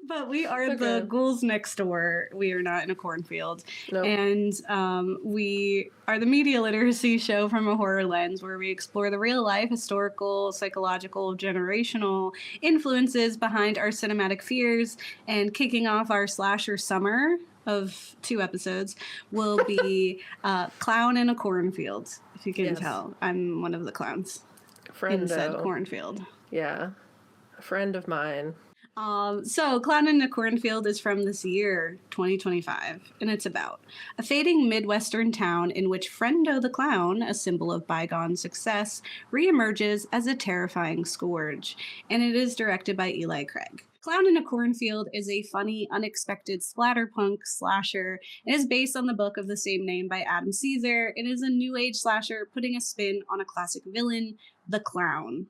But we are the ghouls next door. We are not in a cornfield. Nope. And we are the media literacy show from a horror lens where we explore the real life, historical, psychological, generational influences behind our cinematic fears. And kicking off our slasher summer of 2 episodes will be Clown in a Cornfield. If you can tell, I'm one of the clowns in said cornfield. Yeah, a friend of mine. So Clown in a Cornfield is from this year, 2025, and it's about a fading Midwestern town in which Friendo the Clown, a symbol of bygone success, reemerges as a terrifying scourge, and it is directed by Eli Craig. Clown in a Cornfield is a funny, unexpected splatterpunk slasher. It is based on the book of the same name by Adam Caesar. It is a new age slasher putting a spin on a classic villain, the clown.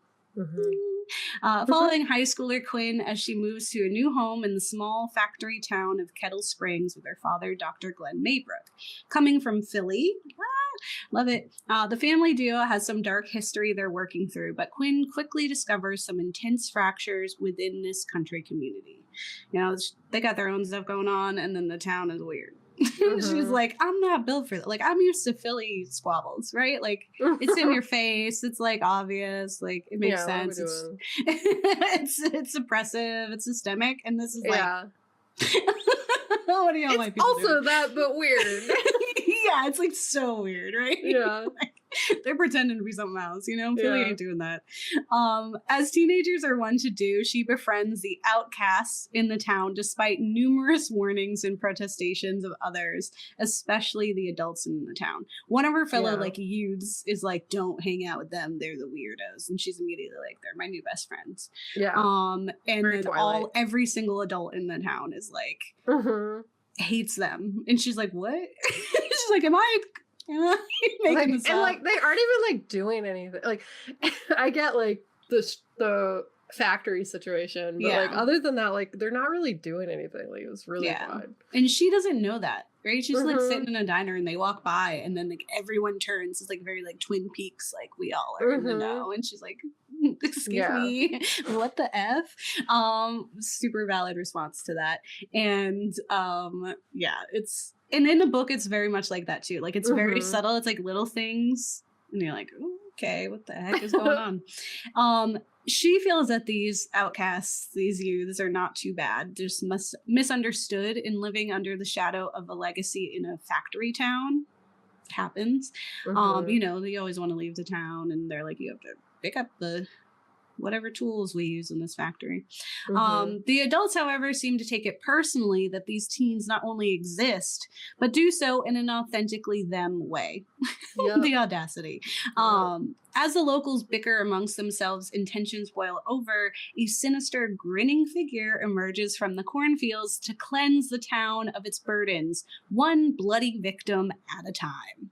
Following high schooler Quinn as she moves to a new home in the small factory town of Kettle Springs with her father, Dr. Glenn Maybrook. Coming from Philly, love it. The family duo has some dark history they're working through, but Quinn quickly discovers some intense fractures within this country community. You know, they got their own stuff going on, and then the town is weird. She's like, I'm not built for that. Like, I'm used to Philly squabbles, right? Like, it's in your face. It's like obvious. Like, it makes sense. It's oppressive. It's systemic. And this is like, what do y'all like? It's also that, but weird. Yeah, it's like so weird, right? Yeah. Like, they're pretending to be something else, you know? Philly ain't doing that. As teenagers are one to do, she befriends the outcasts in the town despite numerous warnings and protestations of others, especially the adults in the town. One of her fellow like youths is like, don't hang out with them, they're the weirdos. And she's immediately like, they're my new best friends. Yeah. And very then every single adult in the town is like hates them. And she's like, what? She's like, am I making this up? And like they aren't even like doing anything. Like I get like the factory situation, but like other than that, like they're not really doing anything. Like it was really odd. And she doesn't know that, right? She's like sitting in a diner and they walk by and then like everyone turns. It's like very like Twin Peaks, like we all are in the know. And she's like, excuse me, what the F? Super valid response to that. And it's and in the book it's very much like that too. Like it's very subtle. It's like little things and you're like, okay, what the heck is going on? She feels that these outcasts, these youths, are not too bad, just misunderstood in living under the shadow of a legacy in a factory town. It happens. You know, they always want to leave the town and they're like, you have to pick up the whatever tools we use in this factory. The adults, however, seem to take it personally that these teens not only exist, but do so in an authentically them way. The audacity. As the locals bicker amongst themselves and tensions boil over, a sinister, grinning figure emerges from the cornfields to cleanse the town of its burdens, one bloody victim at a time.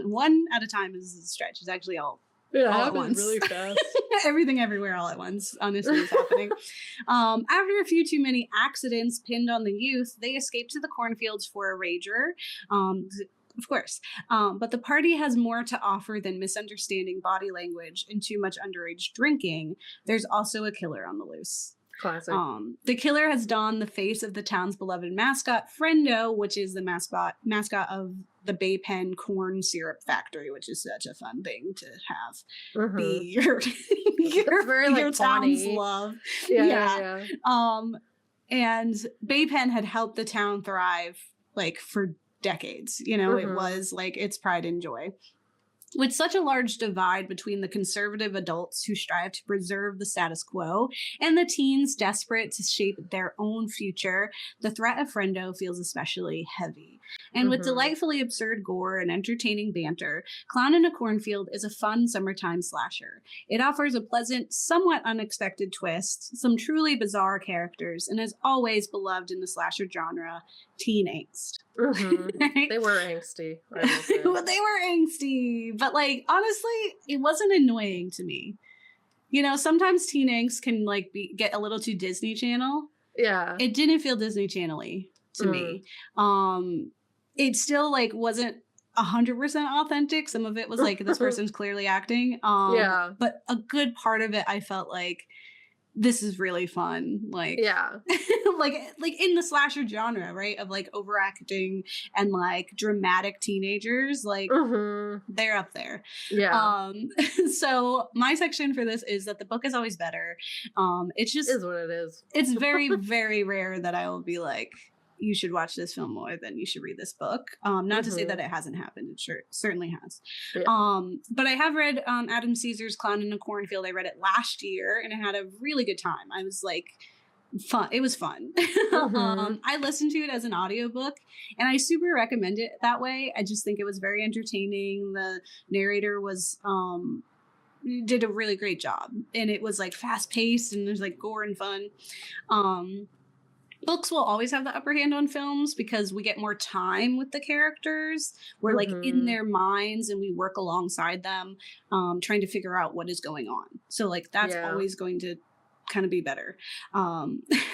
One at a time is a stretch. It's actually all at once. Really fast. Everything everywhere all at once, honestly, is happening. After a few too many accidents pinned on the youth, they escape to the cornfields for a rager. Of course. But the party has more to offer than misunderstanding body language and too much underage drinking. There's also a killer on the loose. Classic. The killer has donned the face of the town's beloved mascot, Friendo, which is the mascot of the Bay Pen corn syrup factory, which is such a fun thing to have be your town's love. Yeah. And Bay Pen had helped the town thrive like for decades. You know, it was like its pride and joy. With such a large divide between the conservative adults who strive to preserve the status quo and the teens desperate to shape their own future, the threat of Friendo feels especially heavy. And with delightfully absurd gore and entertaining banter, Clown in a Cornfield is a fun summertime slasher. It offers a pleasant, somewhat unexpected twist, some truly bizarre characters, and is always beloved in the slasher genre, teen angst. They were angsty. They were angsty, but like honestly, it wasn't annoying to me. You know, sometimes teen angst can like get a little too Disney Channel. Yeah, it didn't feel Disney Channel-y to me. It still like wasn't 100% authentic. Some of it was like this person's clearly acting. But a good part of it, I felt like this is really fun. Like, yeah. like in the slasher genre, right? Of like overacting and like dramatic teenagers, like they're up there. Yeah. So my section for this is that the book is always better. It's just is what it is. It's very, very rare that I will be like, you should watch this film more than you should read this book. Not to say that it hasn't happened. It certainly has. Yeah. But I have read Adam Caesar's Clown in a Cornfield. I read it last year and I had a really good time. I was like, fun. It was fun. I listened to it as an audiobook and I super recommend it that way. I just think it was very entertaining. The narrator was did a really great job and it was like fast paced and there's like gore and fun. Books will always have the upper hand on films because we get more time with the characters. We're like in their minds and we work alongside them, trying to figure out what is going on. So like that's always going to kind of be better.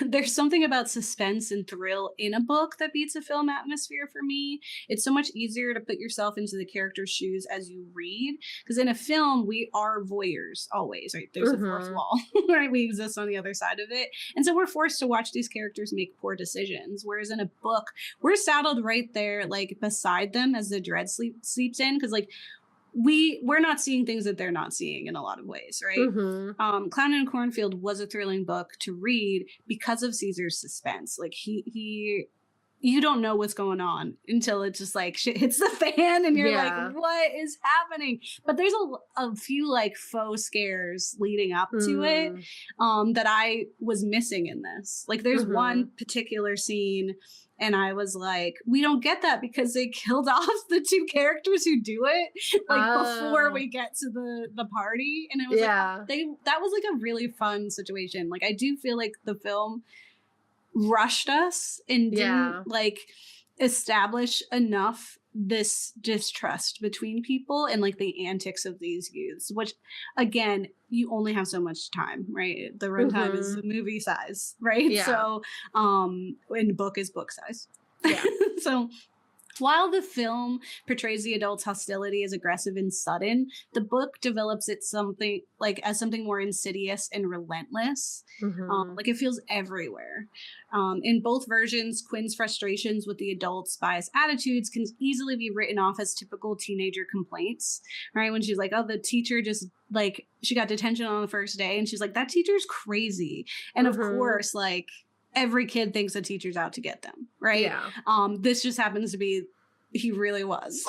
There's something about suspense and thrill in a book that beats a film atmosphere for me. It's so much easier to put yourself into the character's shoes as you read, because in a film we are voyeurs always, right? There's a fourth wall, right? We exist on the other side of it, and so we're forced to watch these characters make poor decisions, whereas in a book we're saddled right there like beside them as the dread sleeps in, because like we're not seeing things that they're not seeing in a lot of ways, right? Clown in a Cornfield was a thrilling book to read because of Caesar's suspense. Like he you don't know what's going on until it's just like shit hits the fan and you're like, what is happening? But there's a few like faux scares leading up to it that I was missing in this. Like there's one particular scene and I was like, we don't get that because they killed off the two characters who do it like before we get to the party. And it was like that was like a really fun situation. Like I do feel like the film rushed us and didn't like establish enough this distrust between people and like the antics of these youths, which again, you only have so much time, right? The runtime is movie size, right? So and book is book size. So while the film portrays the adults' hostility as aggressive and sudden, the book develops it something like as something more insidious and relentless. Like it feels everywhere. In both versions, Quinn's frustrations with the adults' biased attitudes can easily be written off as typical teenager complaints, right? When she's like, oh, the teacher just like, she got detention on the first day and she's like, that teacher's crazy. And of course, like, every kid thinks the teacher's out to get them, right? This just happens to be he really was.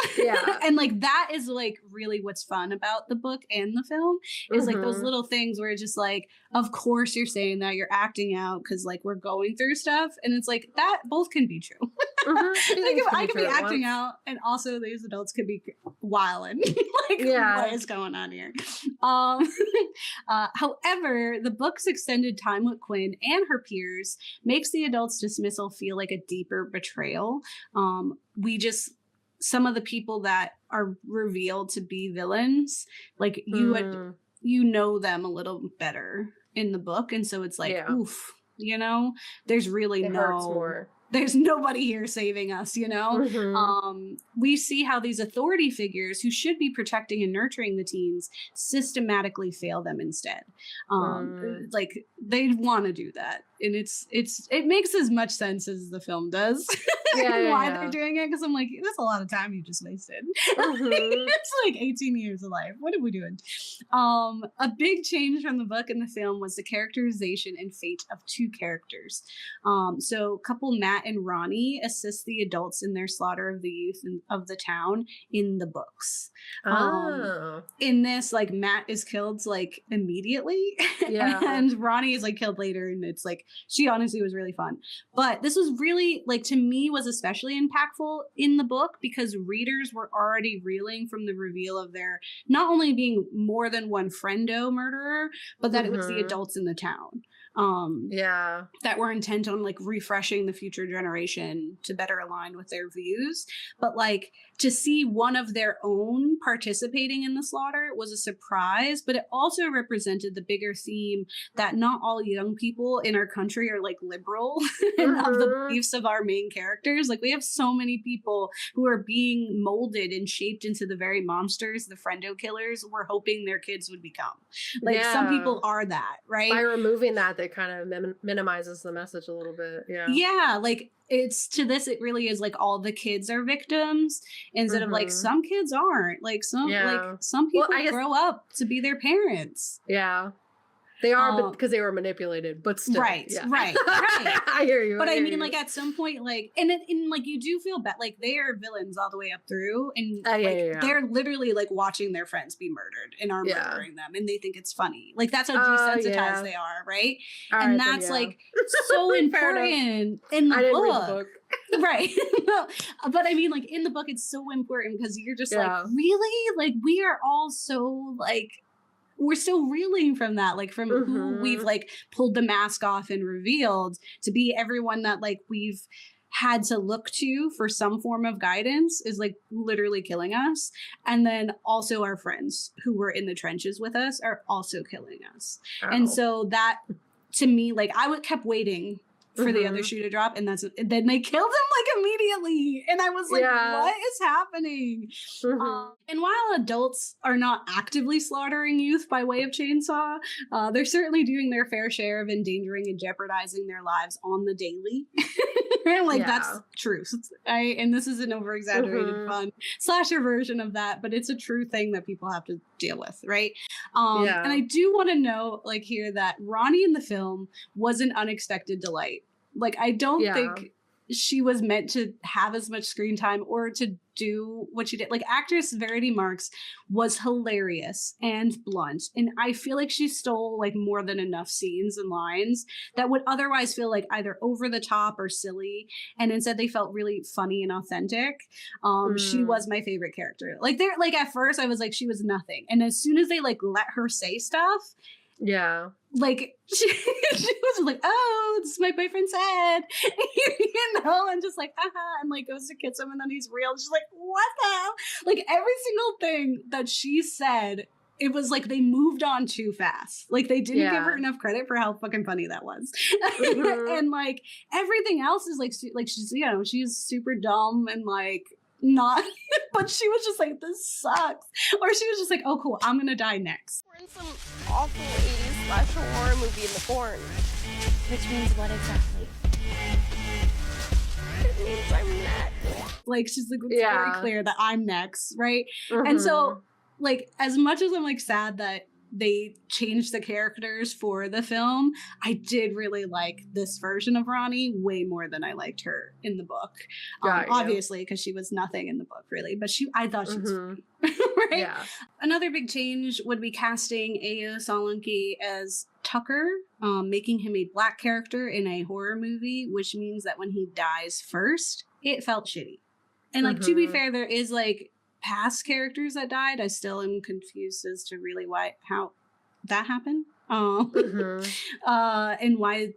And like that is like really what's fun about the book and the film is like those little things where it's just like, of course you're saying that, you're acting out because like we're going through stuff, and it's like that both can be true. Like I could be acting out and also these adults could be wilding. Like what is going on here? However, the book's extended time with Quinn and her peers makes the adults' dismissal feel like a deeper betrayal. Some of the people that are revealed to be villains, like you know them a little better in the book, and so it's like oof, you know, there's really there's nobody here saving us, you know? We see how these authority figures who should be protecting and nurturing the teens systematically fail them instead. Like they want to do that. And it makes as much sense as the film does. Why they're doing it, because I'm like, that's a lot of time you just wasted. It's like 18 years of life. What are we doing? A big change from the book and the film was the characterization and fate of two characters. So couple Matt and Ronnie assist the adults in their slaughter of the youth of the town in the books. In this, like Matt is killed like immediately, and Ronnie is like killed later, and it's like she honestly was really fun. But this was really like, to me, was especially impactful in the book because readers were already reeling from the reveal of there not only being more than one friendo murderer, but that it was the adults in the town. that were intent on like refreshing the future generation to better align with their views. But like to see one of their own participating in the slaughter was a surprise, but it also represented the bigger theme that not all young people in our country are like liberal and of the beliefs of our main characters. Like we have so many people who are being molded and shaped into the very monsters the friendo killers were hoping their kids would become. Like some people are that, right? By removing that, they kind of minimizes the message a little bit. Yeah, like it's to this, it really is like all the kids are victims instead of like some kids aren't. Like some people grow up to be their parents. Yeah. They are because they were manipulated, but still. Right. I hear you. But I mean, like at some point, like, and like you do feel bad, like they are villains all the way up through, and they're literally like watching their friends be murdered and are murdering them, and they think it's funny. Like that's how desensitized they are, right? And that's like so important in the book. Right. But I mean, like in the book, it's so important because you're just like, really? Like we are all so like, we're still reeling from that, like from who we've like pulled the mask off and revealed to be everyone that like we've had to look to for some form of guidance is like literally killing us. And then also our friends who were in the trenches with us are also killing us. And so that to me, like I kept waiting for the other shoe to drop, and then they killed him like immediately, and I was like, what is happening? And while adults are not actively slaughtering youth by way of chainsaw, they're certainly doing their fair share of endangering and jeopardizing their lives on the daily. Like that's truth. And this is an over-exaggerated fun slasher version of that, but it's a true thing that people have to deal with, right? And I do want to know like here that Ronnie in the film was an unexpected delight. Like I don't think she was meant to have as much screen time or to do what she did. Like actress Verity Marks was hilarious and blunt, and I feel like she stole like more than enough scenes and lines that would otherwise feel like either over the top or silly, and instead they felt really funny and authentic. She was my favorite character. Like they're like at first I was like she was nothing, and as soon as they like let her say stuff, like she was like, oh, this is my boyfriend's head, you know, and just like and like goes to kiss him, and then he's real. She's like, what the hell? Like every single thing that she said, it was like they moved on too fast. Like they didn't give her enough credit for how fucking funny that was. And like everything else is like she's, you know, she's super dumb and like not, but she was just like, this sucks. Or she was just like, oh cool, I'm gonna die next. We're in some awful 80s slasher horror movie in the Corn. Which means what exactly? It means I'm next. Like she's like, it's very clear that I'm next, right? And so like as much as I'm like sad that they changed the characters for the film, I did really like this version of Ronnie way more than I liked her in the book. Obviously, because she was nothing in the book, really. But I thought she was funny. Right? Yeah. Another big change would be casting Ayo Solanke as Tucker, making him a black character in a horror movie, which means that when he dies first, it felt shitty. And like to be fair, there is like past characters that died. I still am confused as to really how that happened. And why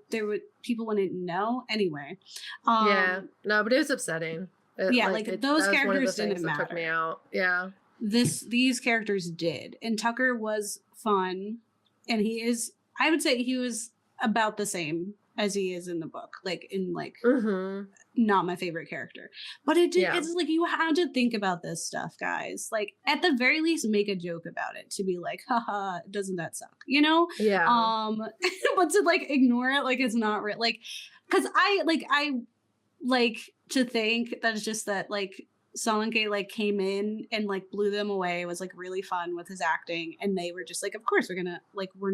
people wouldn't know anyway. No, but it was upsetting. Those characters didn't matter. Took me out. Yeah. These characters did. And Tucker was fun, and I would say he was about the same as he is in the book, like in like not my favorite character, but it's like you have to think about this stuff, guys. Like at the very least make a joke about it, to be like, haha, doesn't that suck, you know? But to like ignore it like it's not real, like because I like to think that it's just that like Solanke like came in and like blew them away, was like really fun with his acting, and they were just like, of course we're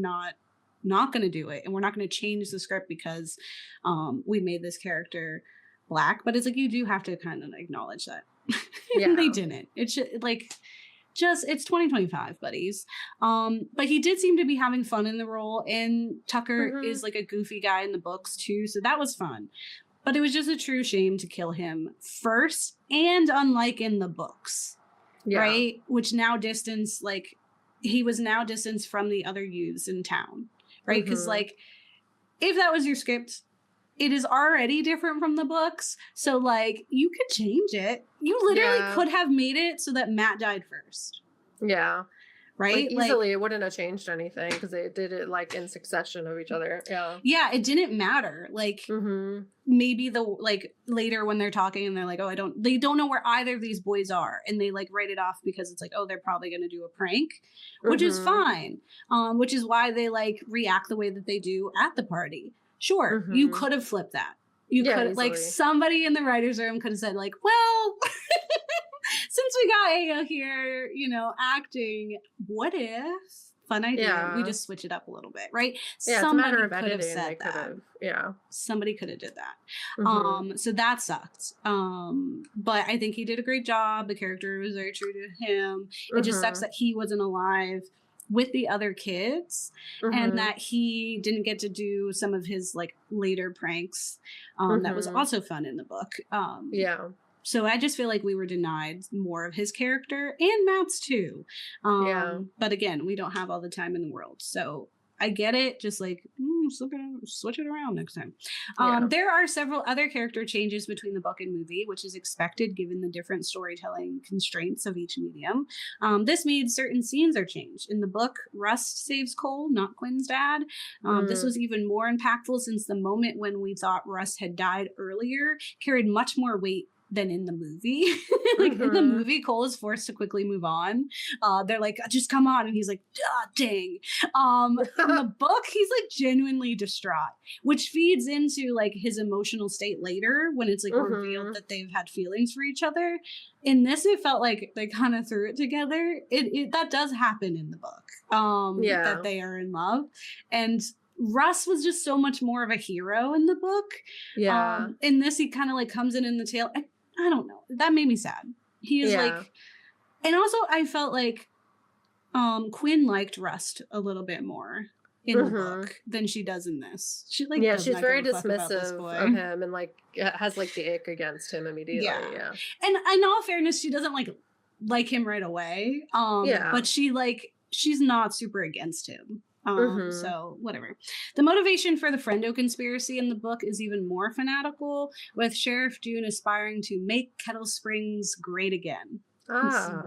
not going to do it, and we're not going to change the script because we made this character black. But it's like you do have to kind of acknowledge that. They didn't. It's just it's 2025, buddies. But he did seem to be having fun in the role, and Tucker is like a goofy guy in the books too, so that was fun. But it was just a true shame to kill him first, and unlike in the books, right? Which now he was now distanced from the other youths in town. Right, because like if that was your script, it is already different from the books. So like you could change it. You literally could have made it so that Matt died first. Yeah. Right? Like, easily it wouldn't have changed anything because they did it like in succession of each other. Yeah. Yeah, it didn't matter. Like maybe the like later when they're talking and they're like, oh, they don't know where either of these boys are, and they like write it off because it's like, oh, they're probably gonna do a prank, which is fine. Which is why they like react the way that they do at the party. Sure, you could have flipped that. You could like somebody in the writer's room could have said like, well, since we got Aya here, you know, acting, what if? Fun idea. Yeah. We just switch it up a little bit, right? Yeah, somebody it's a matter of could have editing. said that. Yeah. Somebody could have did that. So that sucked. But I think he did a great job. The character was very true to him. It just sucks that he wasn't alive with the other kids and that he didn't get to do some of his like later pranks that was also fun in the book. So I just feel like we were denied more of his character and Matt's too. But again, we don't have all the time in the world. So I get it. Just like, switch it around next time. There are several other character changes between the book and movie, which is expected given the different storytelling constraints of each medium. This means certain scenes are changed. In the book, Rust saves Cole, not Quinn's dad. This was even more impactful since the moment when we thought Rust had died earlier carried much more weight than in the movie. Like in the movie, Cole is forced to quickly move on. They're like, just come on. And he's like, dang. In the book, he's like genuinely distraught, which feeds into like his emotional state later when it's like revealed that they've had feelings for each other. In this, it felt like they kind of threw it together. That does happen in the book, that they are in love. And Russ was just so much more of a hero in the book. In this, he kind of like comes in the tail. I don't know. That made me sad. He is like, and also I felt like Quinn liked Rust a little bit more in the book than she does in this. She like, she's very dismissive of him and like has like the ick against him immediately. Yeah. And in all fairness, she doesn't like him right away. But she's not super against him. So whatever. The motivation for the Friendo conspiracy in the book is even more fanatical, with Sheriff June aspiring to make Kettle Springs great again.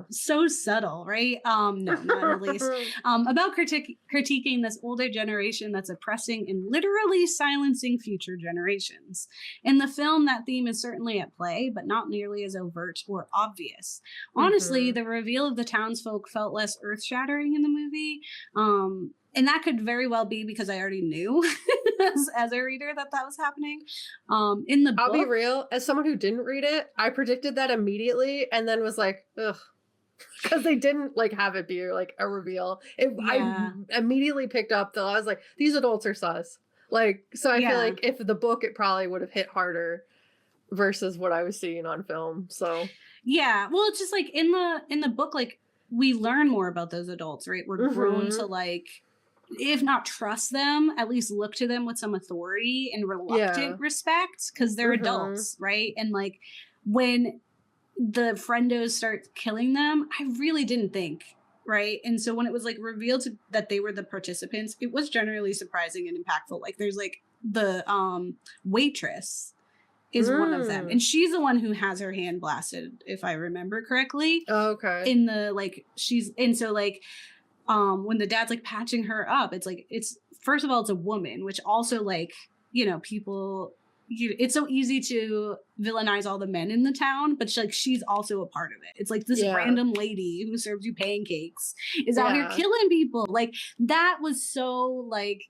So subtle, right? No, not at least. About critiquing this older generation that's oppressing and literally silencing future generations. In the film, that theme is certainly at play, but not nearly as overt or obvious. Honestly, the reveal of the townsfolk felt less earth-shattering in the movie. And that could very well be because I already knew as a reader that was happening. In the book, I'll be real, as someone who didn't read it, I predicted that immediately and then was like, ugh. Because they didn't like have it be like a reveal. I immediately picked up that I was like, these adults are sus. Like, so I feel like if the book, it probably would have hit harder versus what I was seeing on film. So yeah, well, it's just like in the book, like we learn more about those adults, right? We're grown to like, if not trust them, at least look to them with some authority and reluctant respect because they're adults, right? And like when the friendos start killing them, I really didn't think, right? And so when it was like revealed that they were the participants, it was generally surprising and impactful. Like there's like the waitress is one of them, and she's the one who has her hand blasted, if I remember correctly. In the like when the dad's like patching her up, it's like, it's first of all, it's a woman, which also like, you know, it's so easy to villainize all the men in the town, but she's also a part of it. It's like this random lady who serves you pancakes is out here killing people. Like that was so like,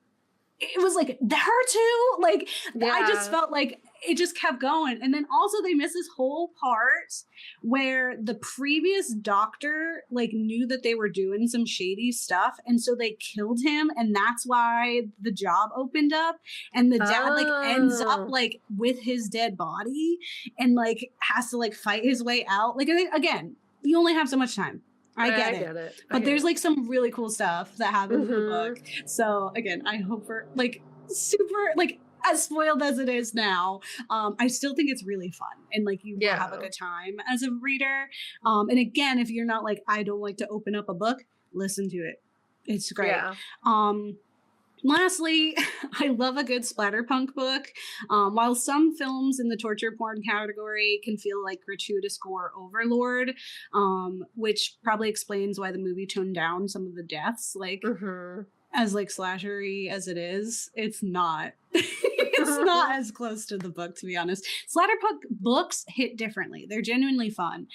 it was like her too. Like I just felt like it just kept going. And then also they missed this whole part where the previous doctor like knew that they were doing some shady stuff. And so they killed him. And that's why the job opened up. And the dad like ends up like with his dead body and like has to like fight his way out. Like again, you only have so much time. I get it. But there's like some really cool stuff that happens in the book. So again, I hope for like super like as spoiled as it is now, I still think it's really fun and like you will have a good time as a reader. And again, if you're not like, I don't like to open up a book, listen to it. It's great. Lastly, I love a good splatterpunk book. While some films in the torture porn category can feel like gratuitous gore overlord, which probably explains why the movie toned down some of the deaths, like as like slashery as it is, it's not. It's not as close to the book, to be honest. Splatterpunk books hit differently. They're genuinely fun.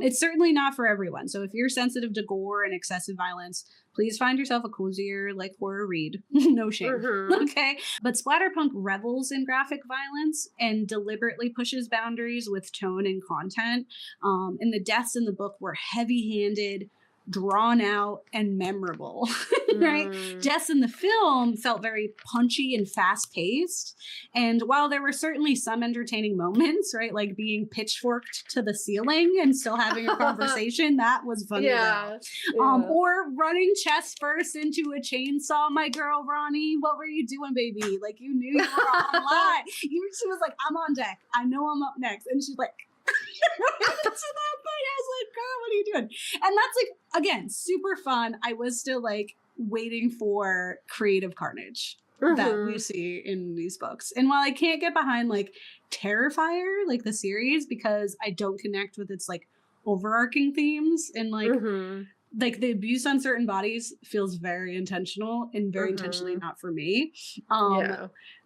It's certainly not for everyone. So if you're sensitive to gore and excessive violence, please find yourself a cozier, like, horror read. No shame. Okay? But Splatterpunk revels in graphic violence and deliberately pushes boundaries with tone and content. And the deaths in the book were heavy-handed, drawn out, and memorable. Right? Deaths in the film felt very punchy and fast-paced. And while there were certainly some entertaining moments, right, like being pitchforked to the ceiling and still having a conversation, that was funny. Or running chest first into a chainsaw. My girl Ronnie, what were you doing, baby? Like, you knew you were online. She was like, I'm on deck. I know I'm up next. And she's like, to that point, I was like, girl, what are you doing? And that's like, again, super fun. I was still like waiting for creative carnage that we see in these books. And while I can't get behind like Terrifier, like the series, because I don't connect with its like overarching themes and like the abuse on certain bodies feels very intentional and very intentionally not for me.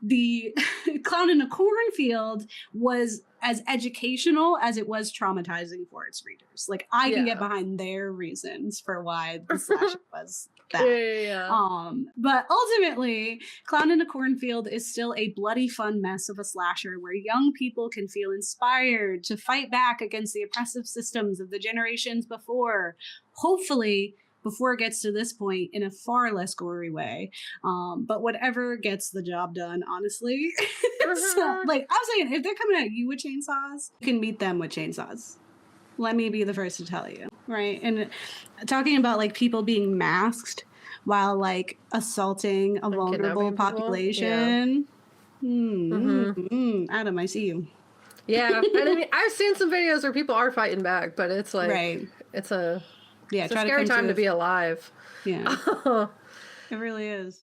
The Clown in a Cornfield was as educational as it was traumatizing for its readers. Like, I can get behind their reasons for why the slasher was that. But ultimately, Clown in a Cornfield is still a bloody fun mess of a slasher where young people can feel inspired to fight back against the oppressive systems of the generations before. Hopefully, before it gets to this point in a far less gory way. But whatever gets the job done, honestly. So, like, I was saying, if they're coming at you with chainsaws, you can meet them with chainsaws. Let me be the first to tell you, right? And talking about, like, people being masked while, like, assaulting a vulnerable population. Adam, I see you. Yeah, and I mean, I've seen some videos where people are fighting back, but it's like, it's a scary time to be alive. Yeah. It really is.